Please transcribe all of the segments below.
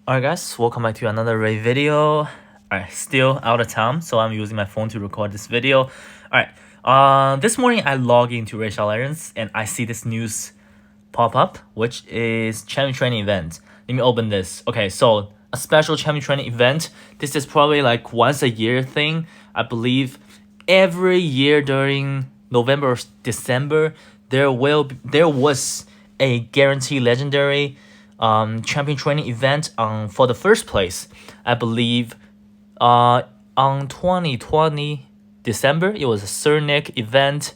Alright guys, welcome back to another raid video. Alright, still out of town, so I'm using my phone to record this video. Alright, this morning I log into Raid Alliance and I see this news pop up, which is champion training event. Let me open this. Okay, so a special champion training event. This is probably like once a year thing. I believe every year during November or December, there was a guaranteed legendary champion training event for the first place. I believe on 2020 December it was a Cernic event,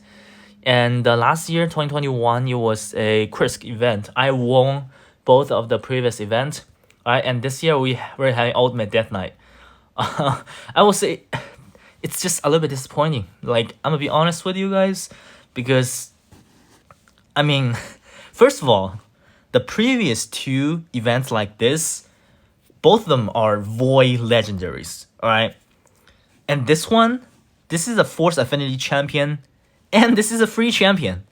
and last year 2021 it was a Krisk event. I won both of the previous events. Alright, and this year we're having Ultimate Death Knight. I will say it's just a little bit disappointing. Like, I'm gonna be honest with you guys, because I mean, first of all, the previous two events like this, both of them are void legendaries. Alright, and this is a Force Affinity champion, and this is a free champion.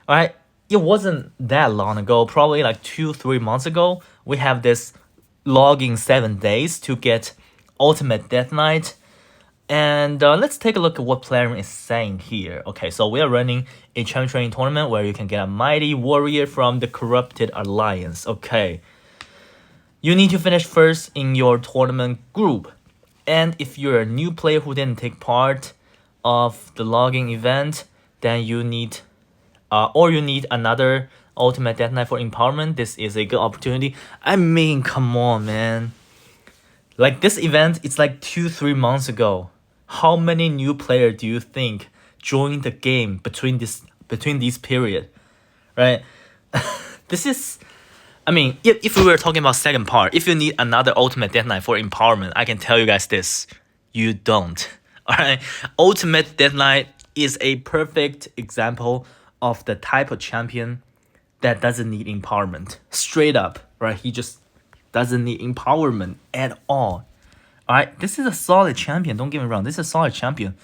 Alright, it wasn't that long ago, probably like 2-3 months ago, we have this logging 7 days to get Ultimate Death Knight. And let's take a look at what Plarium is saying here. Okay, so we are running a champion training tournament where you can get a mighty warrior from the Corrupted Alliance. Okay, you need to finish first in your tournament group. And if you're a new player who didn't take part of the logging event, then you need another Ultimate Death Knight for empowerment. This is a good opportunity. I mean, come on, man. Like, this event, it's like 2-3 months ago. How many new players do you think joined the game between these period, right? This is, I mean, if we were talking about second part, if you need another Ultimate Death Knight for empowerment, I can tell you guys this: you don't. All right, Ultimate Death Knight is a perfect example of the type of champion that doesn't need empowerment. Straight up, right? He just doesn't need empowerment at all. Alright, this is a solid champion, don't get me wrong, this is a solid champion.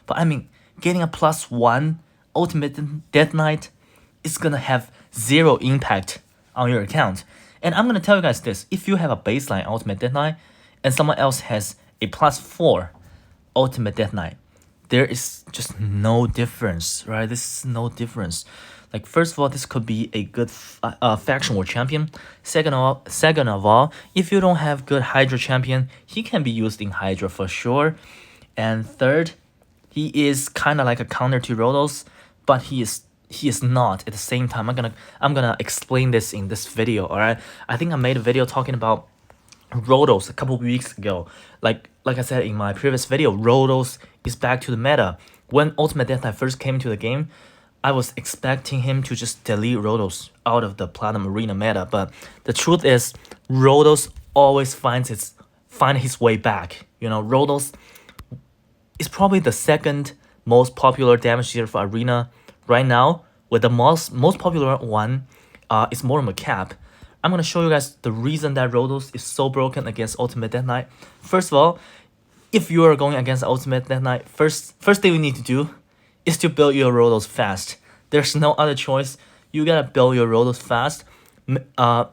But I mean, getting a +1 Ultimate Death Knight is gonna have zero impact on your account. And I'm gonna tell you guys this: if you have a baseline Ultimate Death Knight and someone else has a +4 Ultimate Death Knight, there is just no difference, right? This is no difference. Like, first of all, this could be a good faction war champion. Second of all, if you don't have good Hydra champion, he can be used in Hydra for sure. And third, he is kind of like a counter to Rotos, but he is not at the same time. I'm gonna explain this in this video. All right, I think I made a video talking about Rotos a couple weeks ago. Like I said in my previous video, Rotos is back to the meta. When Ultimate Death Knight first came into the game, I was expecting him to just delete Rotos out of the Platinum Arena meta, but the truth is, Rotos always find his way back. You know, Rotos is probably the second most popular damage dealer for Arena right now, with the most popular one is Mortimer Cap. I'm gonna show you guys the reason that Rotos is so broken against Ultimate Death Knight. First of all, if you are going against Ultimate Death Knight, first thing you need to do is to build your Rotos fast. There's no other choice. You gotta build your Rotos fast.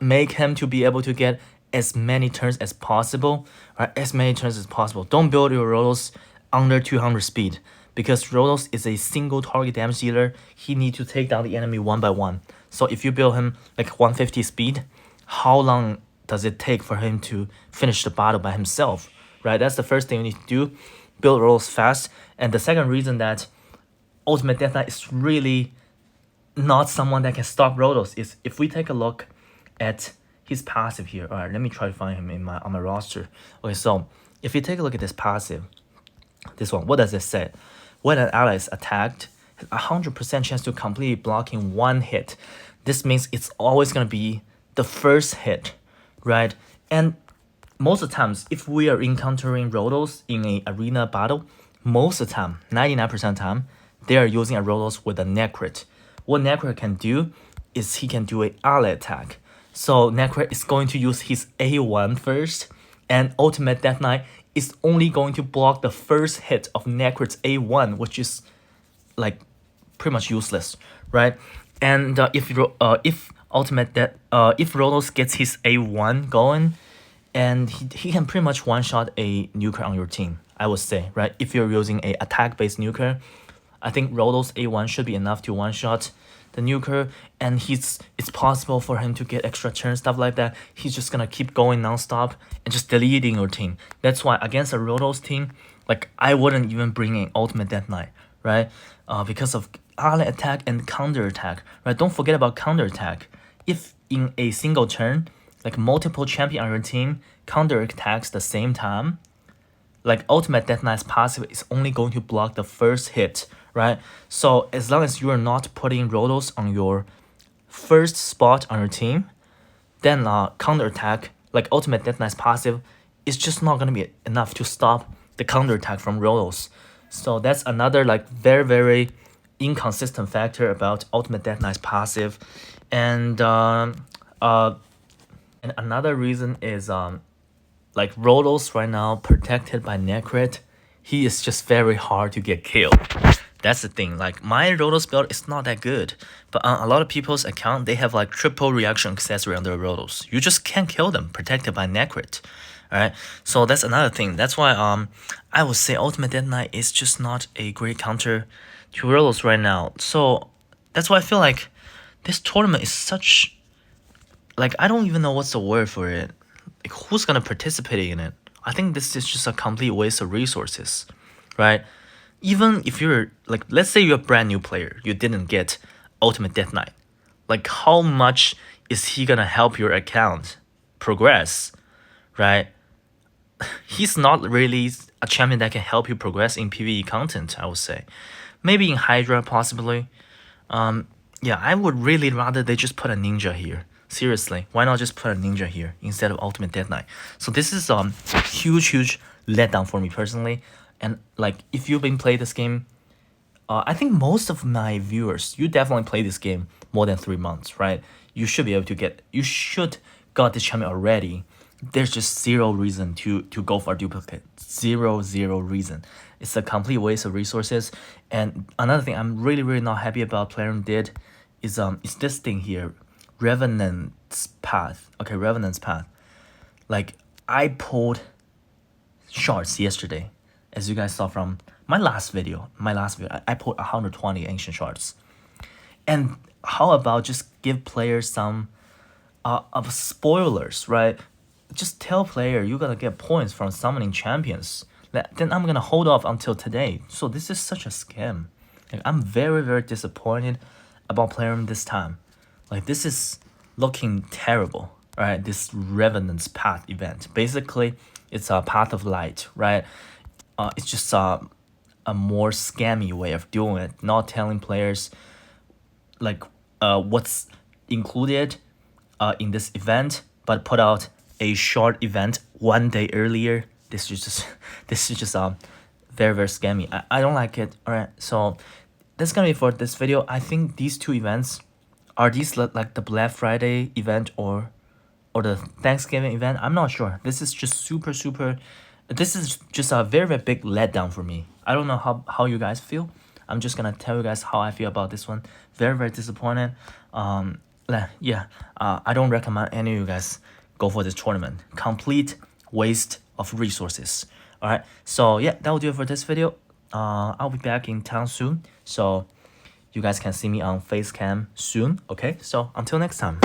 Make him to be able to get as many turns as possible. Right? As many turns as possible. Don't build your Rotos under 200 speed, because Rotos is a single target damage dealer. He needs to take down the enemy one by one. So if you build him like 150 speed, how long does it take for him to finish the battle by himself? Right? That's the first thing you need to do. Build Rotos fast. And the second reason that Ultimate Death Knight is really not someone that can stop Rotos is if we take a look at his passive here. All right, let me try to find him on my roster. Okay, so if you take a look at this passive, this one, what does it say? When an ally is attacked, 100% chance to completely block in one hit. This means it's always gonna be the first hit, right? And most of the times, if we are encountering Rotos in a arena battle, most of the time, 99% of the time, they are using a Rotos with a Necrit. What Necrit can do is he can do an ally attack. So Necrit is going to use his A1 first, and Ultimate Death Knight is only going to block the first hit of Necrit's A1, which is like pretty much useless, right? And if Rotos gets his A1 going, and he can pretty much one-shot a nuker on your team, I would say, right? If you're using a attack-based nuker, I think Rotos A1 should be enough to one-shot the nuker, and it's possible for him to get extra turn, stuff like that. He's just gonna keep going non-stop and just deleting your team. That's why against a Rotos team, like I wouldn't even bring in Ultimate Death Knight, right? Because of ally attack and counter attack, right? Don't forget about counter attack. If in a single turn, like multiple champion on your team counter attacks the same time, like Ultimate Death Knight's passive is only going to block the first hit, right? So as long as you are not putting Rotos on your first spot on your team, then counter attack, like Ultimate Death Knight's passive, is just not gonna be enough to stop the counter attack from Rotos. So that's another like very inconsistent factor about Ultimate Death Knight's passive, and another reason is like Rotos right now protected by Necrit, he is just very hard to get killed. That's the thing. Like my Rotos build is not that good, but on a lot of people's account, they have like triple reaction accessory on their Rotos. You just can't kill them protected by Necrit. Alright, so that's another thing. That's why I would say Ultimate Death Knight is just not a great counter to Rotos right now. So that's why I feel like this tournament is such, like I don't even know what's the word for it. Like who's gonna participate in it? I think this is just a complete waste of resources, right? Even if you're like, let's say you're a brand new player, you didn't get Ultimate Death Knight. Like how much is he gonna help your account progress, right? He's not really a champion that can help you progress in PvE content, I would say. Maybe in Hydra, possibly. Yeah, I would really rather they just put a ninja here. Seriously, why not just put a ninja here instead of Ultimate Death Knight? So this is huge letdown for me personally. And like if you've been playing this game, I think most of my viewers, you definitely play this game more than 3 months, right? You should be able to get, you should got this champion already. There's just zero reason to go for a duplicate. Zero reason. It's a complete waste of resources. And another thing I'm really not happy about Plarium did is this thing here, Revenant's Path. Okay, Revenant's Path. Like I pulled shards yesterday, as you guys saw from my last video. I pulled 120 ancient shards. And how about just give players some of spoilers, right? Just tell player you're gonna get points from summoning champions. Then I'm gonna hold off until today. So this is such a scam. Like, I'm very disappointed about Plarium this time. Like this is looking terrible, right? This Revenant's Path event. Basically, it's a Path of Light, right? It's just a more scammy way of doing it, not telling players like what's included in this event, but put out a short event 1 day earlier. This is just very scammy. I don't like it. All right, so that's gonna be for this video. I think these two events are these like the Black Friday event or the Thanksgiving event. I'm not sure. This is just super. This is just a very big letdown for me. I don't know how you guys feel. I'm just gonna tell you guys how I feel about this one. Very disappointed. Yeah. I don't recommend any of you guys go for this tournament. Complete waste of resources. All right. So yeah, that will do it for this video. I'll be back in town soon. So you guys can see me on Facecam soon. Okay. So until next time.